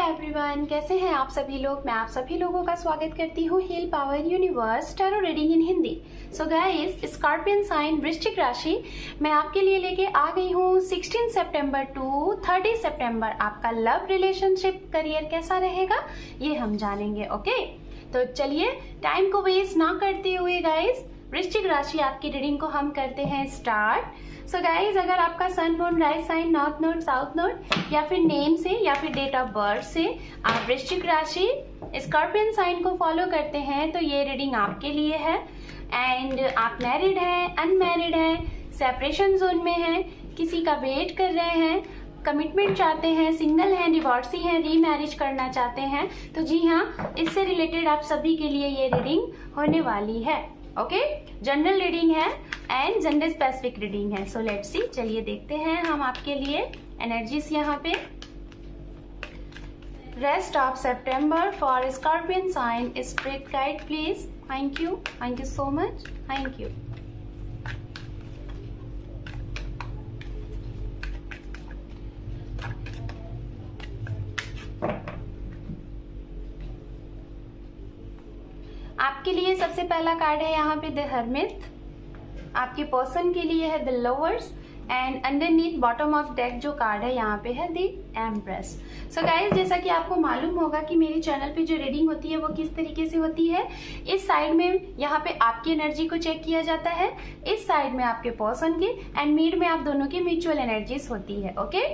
Everyone, कैसे हैं आप सभी लोग। मैं आप सभी लोगों का स्वागत करती हूँ heal power universe tarot reading in Hindi. So guys, scorpion sign वृश्चिक राशि मैं आपके लिए लेके आ गई हूँ 16 सितंबर टू 30 सितंबर। आपका लव रिलेशनशिप करियर कैसा रहेगा ये हम जानेंगे। ओके, तो चलिए टाइम को वेस्ट ना करते हुए गाइस वृश्चिक राशि आपकी रीडिंग को हम करते हैं स्टार्ट। सो गाइज, अगर आपका sun moon rise sign north node south node या फिर नेम से या फिर डेट ऑफ बर्थ से आप वृश्चिक राशि स्कॉर्पियन साइन को फॉलो करते हैं तो ये रीडिंग आपके लिए है। एंड आप मैरिड हैं, अनमैरिड हैं, सेपरेशन जोन में हैं, किसी का वेट कर रहे हैं, कमिटमेंट चाहते हैं, सिंगल हैं, डिवोर्सी हैं, रीमैरिज करना चाहते हैं, तो जी हाँ, इससे रिलेटेड आप सभी के लिए ये रीडिंग होने वाली है। ओके, जनरल रीडिंग है एंड जेंडर स्पेसिफिक रीडिंग है। सो लेट्स सी, चलिए देखते हैं हम आपके लिए एनर्जीज यहाँ पे। Rest of September for scorpion sign, spirit guide please. Thank you so much, thank you. आपके लिए सबसे पहला कार्ड है यहाँ पे द हर्मिट। आपके पर्सन के लिए है the lovers and underneath bottom of deck जो कार्ड है यहाँ पे है द एम्प्रेस। सो गाइस, जैसा कि आपको मालूम होगा कि मेरे चैनल पे जो रीडिंग होती है वो किस तरीके से होती है। इस साइड में यहाँ पे आपकी एनर्जी को चेक किया जाता है, इस साइड में आपके पर्सन की, एंड मिड में आप दोनों की म्यूचुअल एनर्जीज होती है। ओके,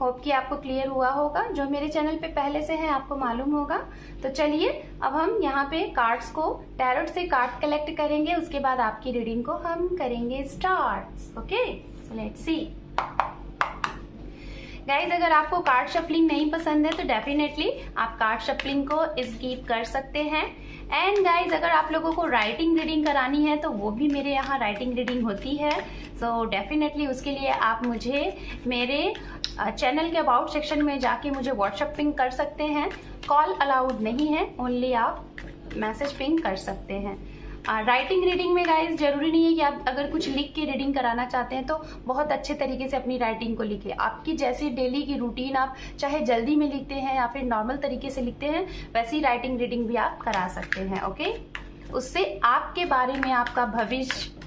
होप कि आपको क्लियर हुआ होगा। जो मेरे चैनल पे पहले से है आपको मालूम होगा। तो चलिए अब हम यहाँ पे कार्ड्स को टैरोट से कार्ड कलेक्ट करेंगे, उसके बाद आपकी रीडिंग को हम करेंगे start. Okay, so let's see guys, अगर आपको कार्ड शफलिंग नहीं पसंद है तो डेफिनेटली आप कार्ड शफलिंग को स्किप कर सकते हैं। एंड गाइज, अगर आप लोगों को राइटिंग रीडिंग करानी है तो वो भी मेरे यहाँ राइटिंग रीडिंग होती है। सो डेफिनेटली उसके लिए आप मुझे मेरे चैनल के अबाउट सेक्शन में जाके मुझे व्हाट्सएप पिंग कर सकते हैं। कॉल अलाउड नहीं है, ओनली आप मैसेज पिंग कर सकते हैं। राइटिंग रीडिंग में गाइज जरूरी नहीं है कि आप अगर कुछ लिख के रीडिंग कराना चाहते हैं तो बहुत अच्छे तरीके से अपनी राइटिंग को लिखे। आपकी जैसी डेली की रूटीन आप चाहे जल्दी में लिखते हैं या फिर नॉर्मल तरीके से लिखते हैं, वैसी राइटिंग रीडिंग भी आप करा सकते हैं। ओके, उससे आपके बारे में आपका भविष्य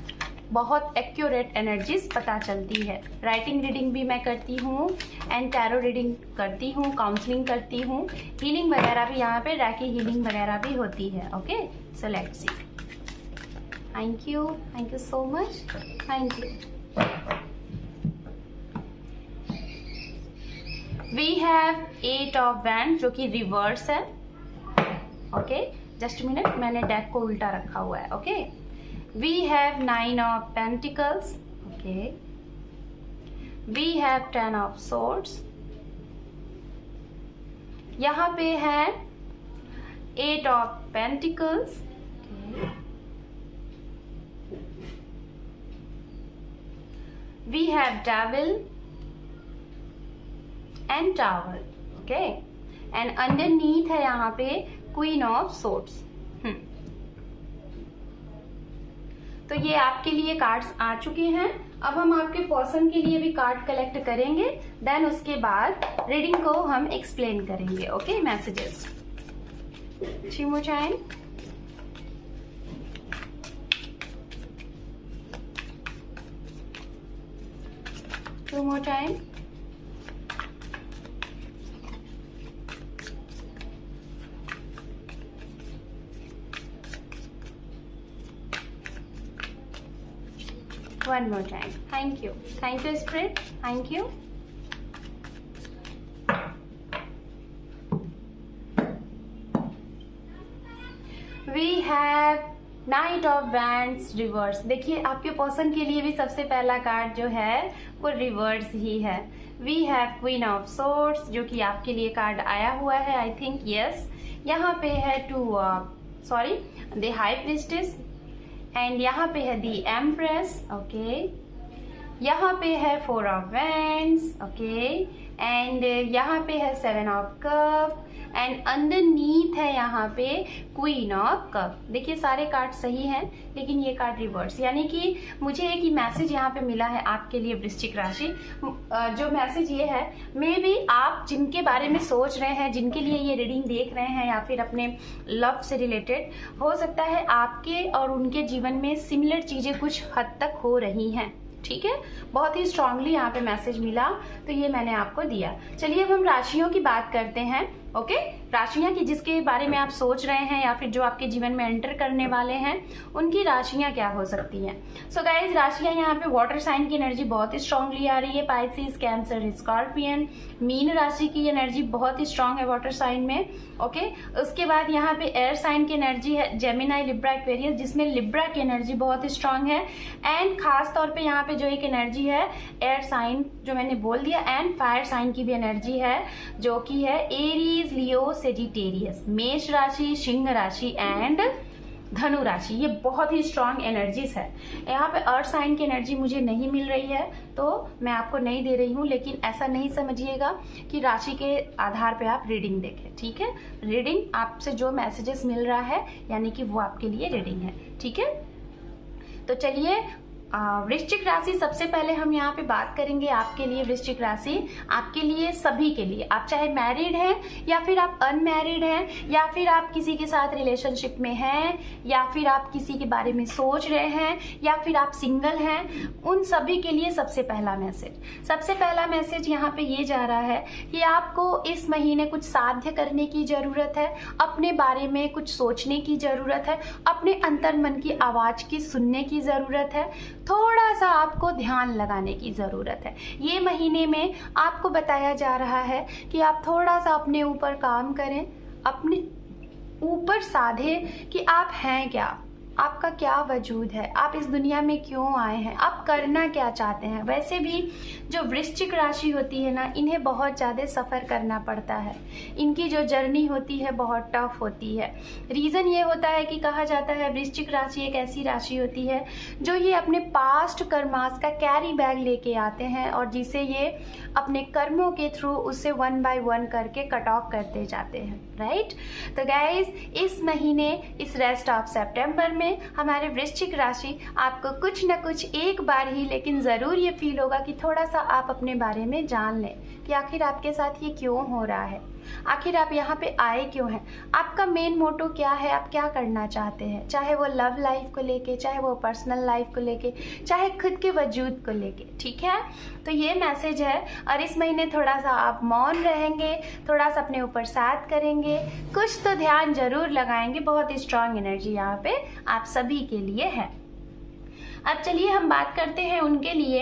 बहुत एक्यूरेट एनर्जीज पता चलती है। राइटिंग रीडिंग भी मैं करती हूँ एंड टैरो रीडिंग करती हूँ, काउंसलिंग करती हूँ, हीलिंग वगैरह भी यहाँ पे रैकी हीलिंग वगैरह भी होती है। Okay, so let's see. Thank you so much, thank you. We have 8 of wand जो कि रिवर्स है। ओके, जस्ट मिनट, मैंने डेक को उल्टा रखा हुआ है। Okay, we have 9 of pentacles. Okay, we have 10 of swords. यहाँ पे है 8 of pentacles. Okay. We have devil and tower. Okay, and underneath है यहाँ पे queen of swords. तो ये आपके लिए कार्ड्स आ चुके हैं। अब हम आपके पर्सन के लिए भी कार्ड कलेक्ट करेंगे, देन उसके बाद रीडिंग को हम एक्सप्लेन करेंगे। ओके, मैसेजेस चिमोचाइन, two more time, one more time. Thank you spirit, thank you. We have Knight of Wands reverse. देखिए आपके पर्सन के लिए भी सबसे पहला कार्ड जो है वो रिवर्स ही है। We have Queen of Swords जो कि आपके लिए कार्ड आया हुआ है, आई थिंक यस। यहाँ पे है द हाई प्रीस्टेस एंड यहाँ पे है दी एम्प्रेस। ओके, यहाँ पे है 4 ऑफ वैंड्स। ओके, एंड यहाँ पे है 7 ऑफ कप एंड अंडरनीथ है यहाँ पे क्वीन ऑफ कप। देखिए सारे कार्ड सही हैं लेकिन ये कार्ड रिवर्स, यानी कि मुझे एक ही मैसेज यहाँ पे मिला है आपके लिए वृश्चिक राशि। जो मैसेज ये है, मे बी आप जिनके बारे में सोच रहे हैं, जिनके लिए ये रीडिंग देख रहे हैं या फिर अपने लव से रिलेटेड, हो सकता है आपके और उनके जीवन में सिमिलर चीजें कुछ हद तक हो रही हैं। ठीक है, बहुत ही स्ट्रांगली यहाँ पे मैसेज मिला तो ये मैंने आपको दिया। चलिए अब हम राशियों की बात करते हैं। ओके, राशियां की जिसके बारे में आप सोच रहे हैं या फिर जो आपके जीवन में एंटर करने वाले हैं, उनकी राशियां क्या हो सकती हैं। सो गाइज, राशियां यहाँ पे वाटर साइन की एनर्जी बहुत ही स्ट्रांगली आ रही है। पाइसेस, कैंसर, स्कॉर्पियन, मीन राशि की एनर्जी बहुत ही स्ट्रांग है वाटर साइन में। ओके, उसके बाद यहाँ पे एयर साइन की एनर्जी है, जेमिनाई, लिब्रा, एक्वेरियस, जिसमें लिब्रा की एनर्जी बहुत ही स्ट्रांग है। एंड खास तौर पे यहाँ पे जो एक एनर्जी है एयर साइन जो मैंने बोल दिया, एंड फायर साइन की भी एनर्जी है जो कि है एरीज, लियो, सेजिटेरियस, मेष राशि, सिंह राशि एंड धनु राशि। ये बहुत ही स्ट्रांग एनर्जीज है। यहाँ पे अर्थ साइन की एनर्जी मुझे नहीं मिल रही है तो मैं आपको नहीं दे रही हूँ, लेकिन ऐसा नहीं समझिएगा कि राशि के आधार पे आप रीडिंग देखें। ठीक है, रीडिंग आपसे जो मैसेजेस मिल रहा है यानी कि वो आपके लिए रीडिंग है। ठीक है, तो चलिए वृश्चिक राशि सबसे पहले हम यहाँ पे बात करेंगे आपके लिए। वृश्चिक राशि आपके लिए, सभी के लिए, आप चाहे मैरिड हैं या फिर आप अनमैरिड हैं या फिर आप किसी के साथ रिलेशनशिप में हैं या फिर आप किसी के बारे में सोच रहे हैं या फिर आप सिंगल हैं, उन सभी के लिए सबसे पहला मैसेज यहाँ पे ये जा रहा है कि आपको इस महीने कुछ साध्य करने की जरूरत है, अपने बारे में कुछ सोचने की जरूरत है, अपने अंतर मन की आवाज की सुनने की जरूरत है, थोड़ा सा आपको ध्यान लगाने की जरूरत है। ये महीने में आपको बताया जा रहा है कि आप थोड़ा सा अपने ऊपर काम करें, अपने ऊपर साधे कि आप हैं क्या, आपका क्या वजूद है, आप इस दुनिया में क्यों आए हैं, आप करना क्या चाहते हैं। वैसे भी जो वृश्चिक राशि होती है ना, इन्हें बहुत ज़्यादा सफ़र करना पड़ता है, इनकी जो जर्नी होती है बहुत टफ होती है। रीज़न ये होता है कि कहा जाता है वृश्चिक राशि एक ऐसी राशि होती है जो ये अपने पास्ट कर्मास का कैरी बैग लेके आते हैं और जिसे ये अपने कर्मों के थ्रू उससे 1 बाय 1 करके कट ऑफ करते जाते हैं। राइट, तो गाइज इस महीने, इस रेस्ट ऑफ सितंबर में हमारे वृश्चिक राशि आपको कुछ न कुछ एक बार ही लेकिन जरूर ये फील होगा कि थोड़ा सा आप अपने बारे में जान लें कि आखिर आपके साथ ये क्यों हो रहा है, आखिर आप यहाँ पे आए क्यों हैं, आपका मेन मोटो क्या है, आप क्या करना चाहते हैं, चाहे वो लव लाइफ को लेके, चाहे वो पर्सनल लाइफ को लेके, चाहे खुद के वजूद को लेके। ठीक है, तो ये मैसेज है। और इस महीने थोड़ा सा आप मौन रहेंगे, थोड़ा सा अपने ऊपर साथ करेंगे, कुछ तो ध्यान जरूर लगाएंगे। बहुत ही स्ट्रांग एनर्जी यहाँ पे आप सभी के लिए है। अब चलिए हम बात करते हैं उनके लिए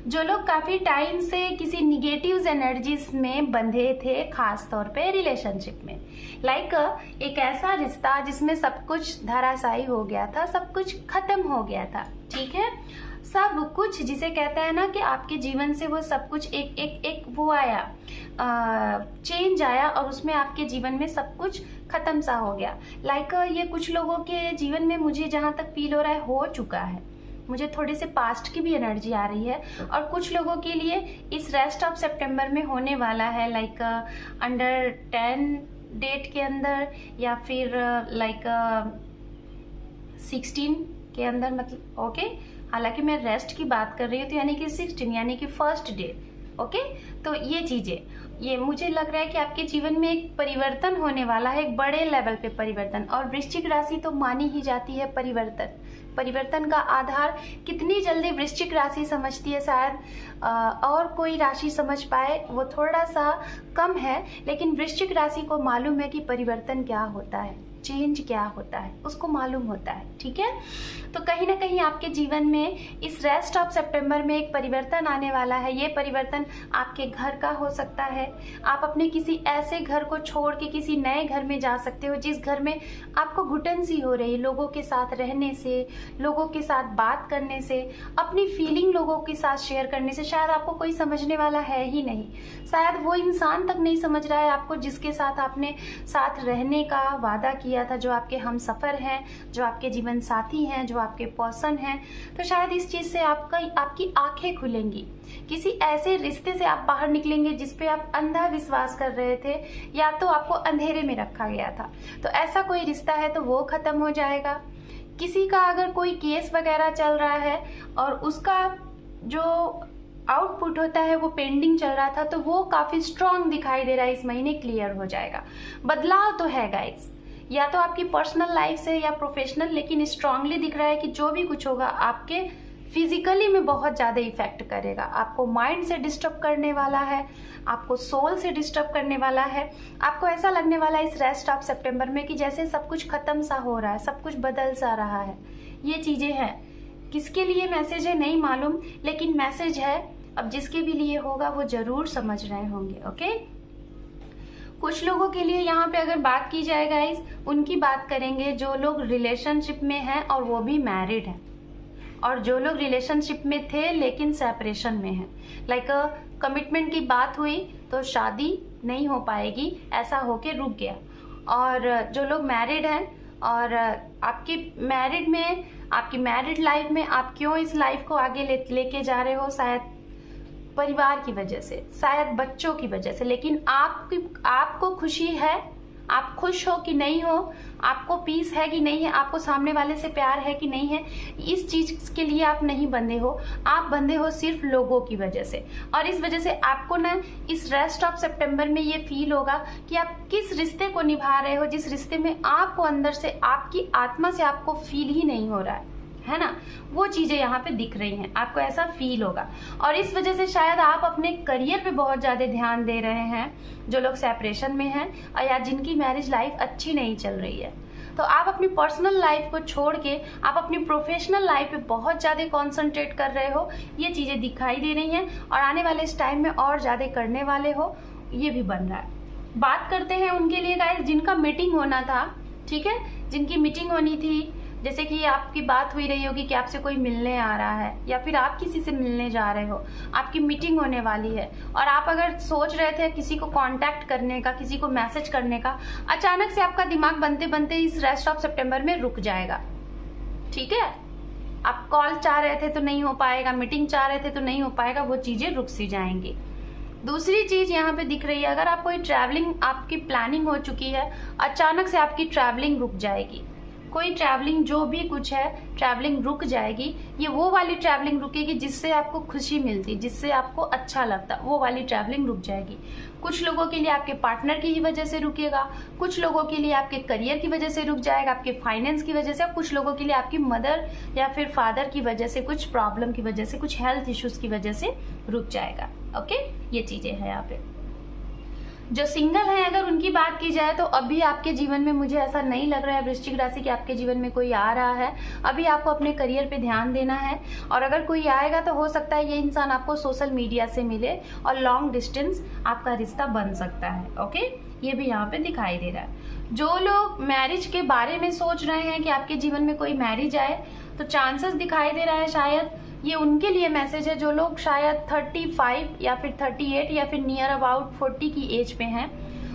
जो लोग काफ़ी टाइम से किसी निगेटिव एनर्जीज में बंधे थे, खास तौर पे रिलेशनशिप में। लाइक एक ऐसा रिश्ता जिसमें सब कुछ धराशायी हो गया था, सब कुछ खत्म हो गया था। ठीक है, सब कुछ जिसे कहते हैं ना कि आपके जीवन से वो सब कुछ एक वो आया, चेंज आया और उसमें आपके जीवन में सब कुछ खत्म सा हो गया। लाइक ये कुछ लोगों के जीवन में मुझे जहाँ तक फील हो रहा है हो चुका है। मुझे थोड़ी से पास्ट की भी एनर्जी आ रही है और कुछ लोगों के लिए इस रेस्ट ऑफ सितंबर में होने वाला है, लाइक अंडर 10 डेट के अंदर या फिर लाइक 16 के अंदर, मतलब ओके। हालांकि मैं रेस्ट की बात कर रही हूँ तो यानी कि 16 यानी कि फर्स्ट डे। ओके, तो ये चीजें, ये मुझे लग रहा है कि आपके जीवन में एक परिवर्तन होने वाला है, एक बड़े लेवल पे परिवर्तन। और वृश्चिक राशि तो मानी ही जाती है परिवर्तन का आधार कितनी जल्दी वृश्चिक राशि समझती है, शायद और कोई राशि समझ पाए वो थोड़ा सा कम है, लेकिन वृश्चिक राशि को मालूम है कि परिवर्तन क्या होता है, चेंज क्या होता है, उसको मालूम होता है। ठीक है, तो कहीं ना कहीं आपके जीवन में इस रेस्ट ऑफ सितंबर में एक परिवर्तन आने वाला है। ये परिवर्तन आपके घर का हो सकता है, आप अपने किसी ऐसे घर को छोड़ के किसी नए घर में जा सकते हो जिस घर में आपको घुटन सी हो रही, लोगों के साथ रहने से, लोगों के साथ बात करने से, अपनी फीलिंग लोगों के साथ शेयर करने से। शायद आपको कोई समझने वाला है ही नहीं, शायद वो इंसान तक नहीं समझ रहा है आपको जिसके साथ आपने साथ रहने का वादा किया किया था, जो आपके हमसफ़र हैं, जो आपके जीवन साथी हैं, जो आपके पर्सन हैं, तो शायद इस चीज़ से आपकी आंखें खुलेंगी। किसी ऐसे रिश्ते से आप बाहर निकलेंगे जिस पे आप अंधा विश्वास कर रहे थे या तो आपको अंधेरे में रखा गया था, तो ऐसा कोई रिश्ता है तो वो खत्म हो जाएगा। किसी का अगर कोई केस वगैरह चल रहा है और उसका जो आउटपुट होता है वो पेंडिंग चल रहा था, तो वो काफी स्ट्रांग दिखाई दे रहा है, इस महीने क्लियर हो जाएगा। बदलाव तो है गाइस, या तो आपकी पर्सनल लाइफ से या प्रोफेशनल, लेकिन स्ट्रांगली दिख रहा है कि जो भी कुछ होगा आपके फिजिकली में बहुत ज्यादा इफेक्ट करेगा। आपको माइंड से डिस्टर्ब करने वाला है, आपको सोल से डिस्टर्ब करने वाला है। आपको ऐसा लगने वाला है इस रेस्ट ऑफ सितंबर में कि जैसे सब कुछ खत्म सा हो रहा है, सब कुछ बदल सा रहा है। ये चीजें हैं, किसके लिए मैसेज है नहीं मालूम, लेकिन मैसेज है। अब जिसके भी लिए होगा वो जरूर समझ रहे होंगे। ओके, कुछ लोगों के लिए यहाँ पे अगर बात की जाए गाइस, उनकी बात करेंगे जो लोग रिलेशनशिप में हैं और वो भी मैरिड हैं, और जो लोग रिलेशनशिप में थे लेकिन सेपरेशन में हैं। लाइक कमिटमेंट की बात हुई तो शादी नहीं हो पाएगी, ऐसा होके रुक गया। और जो लोग मैरिड हैं और आपकी मैरिड लाइफ में आप क्यों इस लाइफ को आगे लेके जा रहे हो, शायद परिवार की वजह से, शायद बच्चों की वजह से, लेकिन आपको खुशी है, आप खुश हो कि नहीं हो, आपको पीस है कि नहीं है, आपको सामने वाले से प्यार है कि नहीं है, इस चीज के लिए आप नहीं बंधे हो। आप बंधे हो सिर्फ लोगों की वजह से। और इस वजह से आपको ना इस रेस्ट ऑफ सितंबर में ये फील होगा कि आप किस रिश्ते को निभा रहे हो, जिस रिश्ते में आपको अंदर से, आपकी आत्मा से आपको फील ही नहीं हो रहा है ना, वो चीजें यहाँ पे दिख रही हैं, आपको ऐसा फील होगा। और इस वजह से शायद आप अपने करियर पे बहुत ज्यादा ध्यान दे रहे हैं, जो लोग सेपरेशन में हैं और या जिनकी मैरिज लाइफ अच्छी नहीं चल रही है। तो आप अपनी पर्सनल लाइफ को छोड़ के आप अपनी प्रोफेशनल लाइफ पे बहुत ज्यादा कॉन्सेंट्रेट कर रहे हो, ये चीजें दिखाई दे रही हैं, और आने वाले इस टाइम में और ज्यादा करने वाले हो, ये भी बन रहा है। बात करते हैं उनके लिए गाइस जिनका मीटिंग होना था, ठीक है, जिनकी मीटिंग होनी थी, जैसे कि आपकी बात हुई रही होगी कि आपसे कोई मिलने आ रहा है या फिर आप किसी से मिलने जा रहे हो, आपकी मीटिंग होने वाली है, और आप अगर सोच रहे थे किसी को कांटेक्ट करने का, किसी को मैसेज करने का, अचानक से आपका दिमाग बनते बनते इस रेस्ट ऑफ सितंबर में रुक जाएगा। ठीक है, आप कॉल चाह रहे थे तो नहीं हो पाएगा, मीटिंग चाह रहे थे तो नहीं हो पाएगा, वो चीजें रुक सी जाएंगी। दूसरी चीज यहाँ पे दिख रही है, अगर आप कोई ट्रैवलिंग, आपकी प्लानिंग हो चुकी है, अचानक से आपकी ट्रैवलिंग रुक जाएगी। कोई ट्रैवलिंग, जो भी कुछ है, ट्रैवलिंग रुक जाएगी। ये वो वाली ट्रैवलिंग रुकेगी जिससे आपको खुशी मिलती, जिससे आपको अच्छा लगता, वो वाली ट्रैवलिंग रुक जाएगी। कुछ लोगों के लिए आपके पार्टनर की ही वजह से रुकेगा, कुछ लोगों के लिए आपके करियर की वजह से रुक जाएगा, आपके फाइनेंस की वजह से, और कुछ लोगों के लिए आपकी मदर या फिर फादर की वजह से, कुछ प्रॉब्लम की वजह से, कुछ हेल्थ इश्यूज की वजह से रुक जाएगा। ओके, ये चीजें हैं यहाँ पे। जो सिंगल है, अगर उनकी बात की जाए तो अभी आपके जीवन में मुझे ऐसा नहीं लग रहा है वृश्चिक राशि कि आपके जीवन में कोई आ रहा है। अभी आपको अपने करियर पे ध्यान देना है, और अगर कोई आएगा तो हो सकता है ये इंसान आपको सोशल मीडिया से मिले और लॉन्ग डिस्टेंस आपका रिश्ता बन सकता है। ओके, ये भी यहाँ पे दिखाई दे रहा है। जो लोग मैरिज के बारे में सोच रहे हैं कि आपके जीवन में कोई मैरिज आए, तो चांसेस दिखाई दे रहा है शायद ये उनके लिए मैसेज है जो लोग शायद 35 या फिर 38 या फिर नियर अबाउट 40 की एज पे हैं।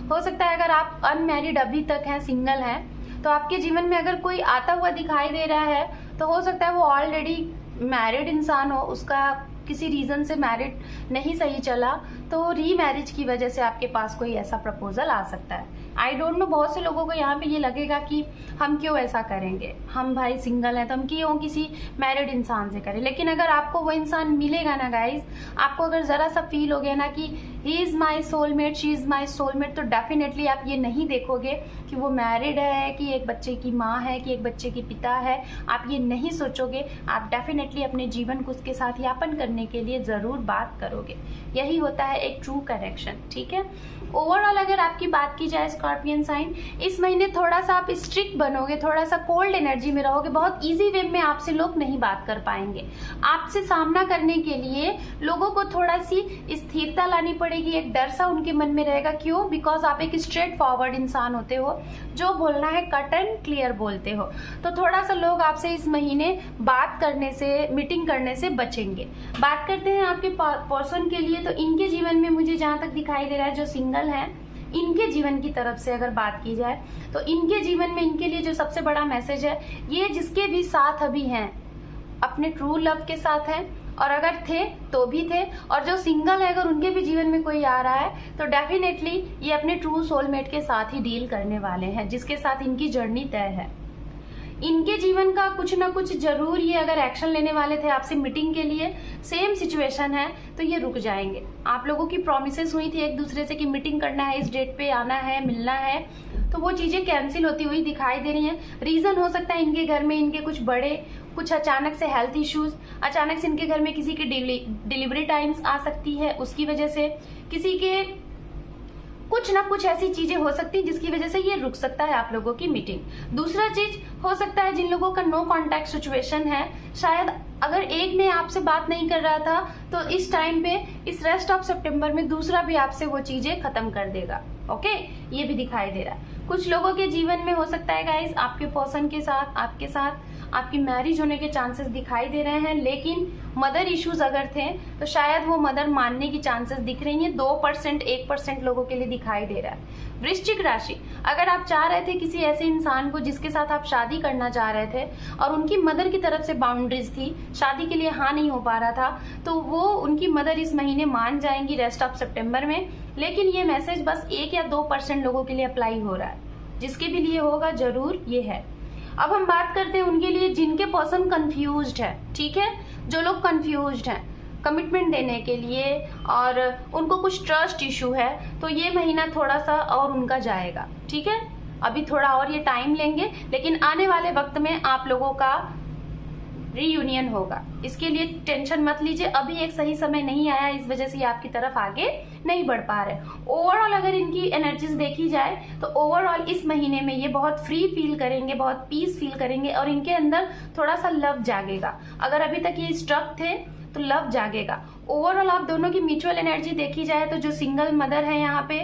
हो सकता है अगर आप अनमैरिड अभी तक हैं, सिंगल हैं, तो आपके जीवन में अगर कोई आता हुआ दिखाई दे रहा है तो हो सकता है वो ऑलरेडी मैरिड इंसान हो, उसका किसी रीजन से मैरिड नहीं सही चला, तो री मैरिज की वजह से आपके पास कोई ऐसा प्रपोजल आ सकता है। आई डोंट नो, बहुत से लोगों को यहाँ पे ये लगेगा कि हम क्यों ऐसा करेंगे, हम भाई सिंगल हैं तो हम क्यों किसी मैरिड इंसान से करें। लेकिन अगर आपको वो इंसान मिलेगा ना गाइज, आपको अगर जरा सा फील हो गया ना कि he is my soulmate, she is my soulmate, तो डेफिनेटली आप ये नहीं देखोगे कि वो मैरिड है, कि एक बच्चे की माँ है, कि एक बच्चे की पिता है। आप ये नहीं सोचोगे, आप डेफिनेटली अपने जीवन को उसके साथ यापन करने के लिए जरूर बात करोगे। यही होता है एक ट्रू कनेक्शन। ठीक है, ओवरऑल अगर आपकी बात की जाए स्कॉर्पियन साइन, इस महीने थोड़ा सा आप स्ट्रिक्ट बनोगे, थोड़ा सा कोल्ड एनर्जी में रहोगे, बहुत इजी वे में आपसे लोग नहीं बात कर पाएंगे। आपसे सामना करने के लिए लोगों को थोड़ा सी स्थिरता लानी पड़ेगी, एक डर सा उनके मन में रहेगा। क्यों? बिकॉज आप एक स्ट्रेट फॉरवर्ड इंसान होते हो, जो बोलना है कट एंड क्लियर बोलते हो, तो थोड़ा सा लोग आपसे इस महीने बात करने से, मीटिंग करने से बचेंगे। बात करते हैं आपके पर्सन के लिए, तो इनके जीवन में मुझे जहां तक दिखाई दे रहा है, जो सिंगल है, इनके जीवन की तरफ से अगर बात की जाए तो इनके जीवन में इनके लिए जो सबसे बड़ा मैसेज है, ये जिसके भी साथ अभी हैं अपने ट्रू लव के साथ हैं, और अगर थे तो भी थे, और जो सिंगल है अगर उनके भी जीवन में कोई आ रहा है तो डेफिनेटली ये अपने ट्रू सोलमेट के साथ ही डील करने वाले हैं, जिसके साथ इनकी जर्नी तय है। इनके जीवन का कुछ ना कुछ जरूर ये अगर एक्शन लेने वाले थे आपसे मीटिंग के लिए, सेम सिचुएशन है तो ये रुक जाएंगे। आप लोगों की प्रॉमिसेस हुई थी एक दूसरे से कि मीटिंग करना है, इस डेट पे आना है, मिलना है, तो वो चीजें कैंसिल होती हुई दिखाई दे रही हैं। रीजन हो सकता है इनके घर में इनके कुछ अचानक से हेल्थ इश्यूज, अचानक से इनके घर में किसी की डिलीवरी टाइम्स आ सकती है, उसकी वजह से किसी के कुछ ना कुछ ऐसी चीजें हो सकती है जिसकी वजह से ये रुक सकता है आप लोगों की मीटिंग। दूसरा चीज हो सकता है जिन लोगों का नो कांटेक्ट सिचुएशन है, शायद अगर एक ने आपसे बात नहीं कर रहा था तो इस टाइम पे इस रेस्ट ऑफ सितंबर में दूसरा भी आपसे वो चीजें खत्म कर देगा। ओके, ये भी दिखाई दे रहा है। कुछ लोगों के जीवन में हो सकता है गाइस आपके पर्सन के साथ आपके साथ आपकी मैरिज होने के चांसेस दिखाई दे रहे हैं, लेकिन मदर इश्यूज अगर थे तो शायद वो मदर मानने की चांसेस दिख रही हैं। 2% 1% लोगों के लिए दिखाई दे रहा है। वृश्चिक राशि, अगर आप चाह रहे थे किसी ऐसे इंसान को जिसके साथ आप शादी करना चाह रहे थे और उनकी मदर की तरफ से बाउंड्रीज थी, शादी के लिए हाँ नहीं हो पा रहा था, तो वो उनकी मदर इस महीने मान जाएंगी रेस्ट ऑफ सितंबर में। लेकिन ये मैसेज बस 1 या 2% लोगों के लिए अप्लाई हो रहा है, जिसके भी लिए होगा जरूर ये है। अब हम बात करते हैं उनके लिए जिनके पर्सन कंफ्यूज्ड है। ठीक है, जो लोग कंफ्यूज्ड हैं कमिटमेंट देने के लिए और उनको कुछ ट्रस्ट इशू है, तो ये महीना थोड़ा सा और उनका जाएगा। ठीक है, अभी थोड़ा और ये टाइम लेंगे, लेकिन आने वाले वक्त में आप लोगों का रीयूनियन होगा। इसके लिए टेंशन मत लीजिए, अभी एक सही समय नहीं आया, इस वजह से ये आपकी तरफ आगे नहीं बढ़ पा रहे। ओवरऑल अगर इनकी एनर्जीज देखी जाए तो ओवरऑल इस महीने में ये बहुत फ्री फील करेंगे, बहुत पीस फील करेंगे और इनके अंदर थोड़ा सा लव जागेगा। अगर अभी तक ये स्ट्रक थे तो लव जागेगा। ओवरऑल आप दोनों की म्यूचुअल एनर्जी देखी जाए तो जो सिंगल मदर है यहाँ पे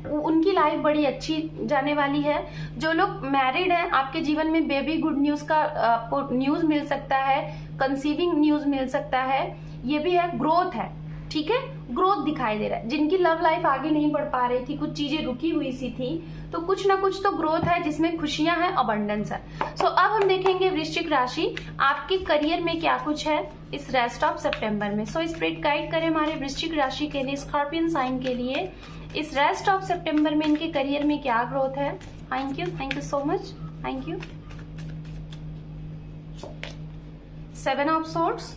उनकी लाइफ बड़ी अच्छी जाने वाली है। जो लोग मैरिड हैं आपके जीवन में बेबी गुड न्यूज का आपको न्यूज मिल सकता है, कंसीविंग न्यूज मिल सकता है, ये भी है। ग्रोथ है, ठीक है, ग्रोथ दिखाई दे रहा है। जिनकी लव लाइफ आगे नहीं बढ़ पा रही थी, कुछ चीजें रुकी हुई सी थी, तो कुछ ना कुछ तो ग्रोथ है जिसमें खुशियां हैं, अबंडेंस है। सो अब हम देखेंगे वृश्चिक राशि आपके करियर में क्या कुछ है इस रेस्ट ऑफ सितंबर में। सो स्प्रिट गाइड करें हमारे वृश्चिक राशि के लिए, स्कॉर्पियन साइन के लिए इस रेस्ट ऑफ सितंबर में इनके करियर में क्या ग्रोथ है। Thank you so much, thank you. 7 of swords,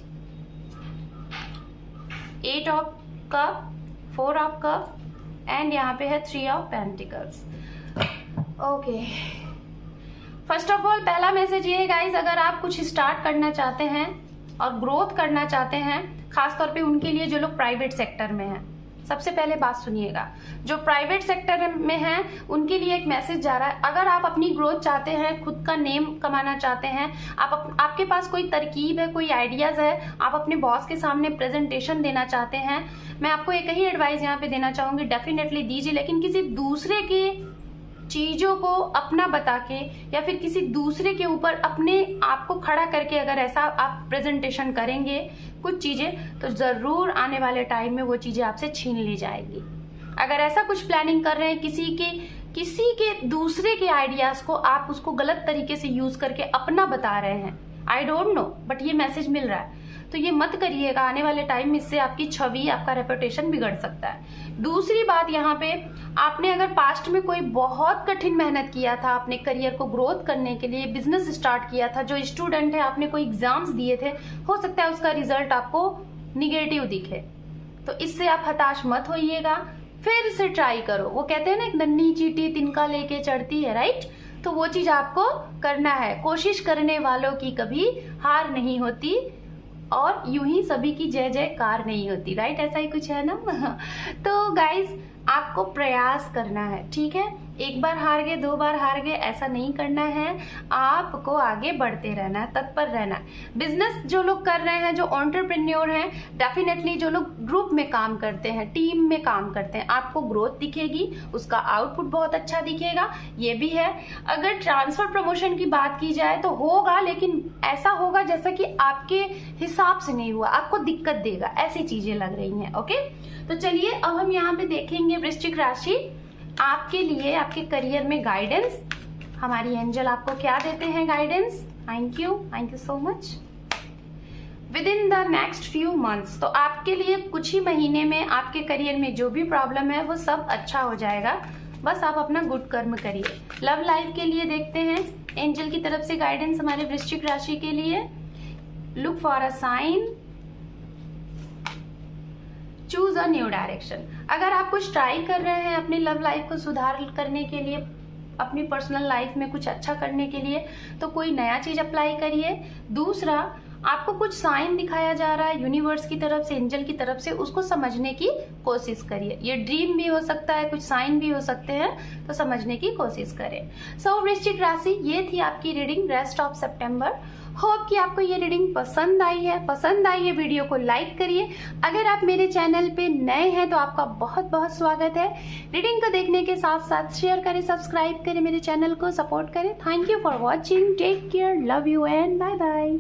8 of cup, 4 of cup and यहाँ पे है 3 of pentacles. Okay, first of all पहला मैसेज ये है गाइस, अगर आप कुछ स्टार्ट करना चाहते हैं और ग्रोथ करना चाहते हैं, खासतौर पे उनके लिए जो लोग प्राइवेट सेक्टर में हैं, सबसे पहले बात सुनिएगा, जो प्राइवेट सेक्टर में हैं उनके लिए एक मैसेज जा रहा है। अगर आप अपनी ग्रोथ चाहते हैं, खुद का नेम कमाना चाहते हैं, आपके पास कोई तरकीब है, कोई आइडियाज है, आप अपने बॉस के सामने प्रेजेंटेशन देना चाहते हैं, मैं आपको एक ही एडवाइस यहाँ पे देना चाहूंगी, डेफिनेटली दीजिए, लेकिन किसी दूसरे के चीजों को अपना बता के या फिर किसी दूसरे के ऊपर अपने आप को खड़ा करके अगर ऐसा आप प्रेजेंटेशन करेंगे कुछ चीजें, तो जरूर आने वाले टाइम में वो चीजें आपसे छीन ली जाएगी। अगर ऐसा कुछ प्लानिंग कर रहे हैं, किसी के दूसरे के आइडियाज को आप उसको गलत तरीके से यूज करके अपना बता रहे हैं, आई डोंट नो, बट ये मैसेज मिल रहा है, तो ये मत करिएगा। आने वाले टाइम में इससे आपकी छवि, आपका रेपुटेशन बिगड़ सकता है। दूसरी बात, यहाँ पे आपने अगर पास्ट में कोई बहुत कठिन मेहनत किया था अपने करियर को ग्रोथ करने के लिए, बिजनेस स्टार्ट किया था, जो स्टूडेंट है आपने कोई एग्जाम्स दिए थे, हो सकता है उसका रिजल्ट आपको निगेटिव दिखे, तो इससे आप हताश मत होइएगा, फिर से ट्राई करो। वो कहते हैं ना, एक नन्ही चींटी तिनका लेके चढ़ती है, राइट, तो वो चीज आपको करना है। कोशिश करने वालों की कभी हार नहीं होती और यूं ही सभी की जय जयकार नहीं होती, राइट, ऐसा ही कुछ है ना। तो गाइज आपको प्रयास करना है, ठीक है, एक बार हार गए, 2 बार हार गए, ऐसा नहीं करना है, आपको आगे बढ़ते रहना है, तत्पर रहना है। बिजनेस जो लोग कर रहे हैं, जो एंटरप्रेन्योर हैं, डेफिनेटली जो लोग ग्रुप में काम करते हैं, टीम में काम करते हैं, आपको ग्रोथ दिखेगी, उसका आउटपुट बहुत अच्छा दिखेगा, ये भी है। अगर ट्रांसफर प्रमोशन की बात की जाए तो होगा, लेकिन ऐसा होगा जैसा कि आपके हिसाब से नहीं हुआ, आपको दिक्कत देगा, ऐसी चीजें लग रही हैं। ओके, तो चलिए अब हम यहाँ पे देखेंगे वृश्चिक राशि आपके लिए आपके करियर में गाइडेंस, हमारी एंजल आपको क्या देते हैं guidance. Thank you so much. With in the next few months, तो आपके लिए कुछ ही महीने में आपके करियर में जो भी प्रॉब्लम है वो सब अच्छा हो जाएगा। बस आप अपना गुड कर्म करिए। लव लाइफ के लिए देखते हैं एंजल की तरफ से गाइडेंस हमारे वृश्चिक राशि के लिए। Look for a sign, choose a new direction. अगर आप कुछ ट्राई कर रहे हैं अपनी लव लाइफ को सुधार करने के लिए, अपनी पर्सनल लाइफ में कुछ अच्छा करने के लिए, तो कोई नया चीज अप्लाई करिए। दूसरा, आपको कुछ साइन दिखाया जा रहा है यूनिवर्स की तरफ से, एंजल की तरफ से, उसको समझने की कोशिश करिए। ये ड्रीम भी हो सकता है, कुछ साइन भी हो सकते हैं, तो समझने की कोशिश करें। सो वृश्चिक राशि, ये थी आपकी reading rest of September. Hope कि आपको ये रीडिंग पसंद आई है वीडियो को लाइक करिए। अगर आप मेरे चैनल पे नए हैं तो आपका बहुत बहुत स्वागत है। रीडिंग को देखने के साथ साथ शेयर करें, सब्सक्राइब करें, मेरे चैनल को सपोर्ट करें। Thank you for watching, take care, love you and bye bye.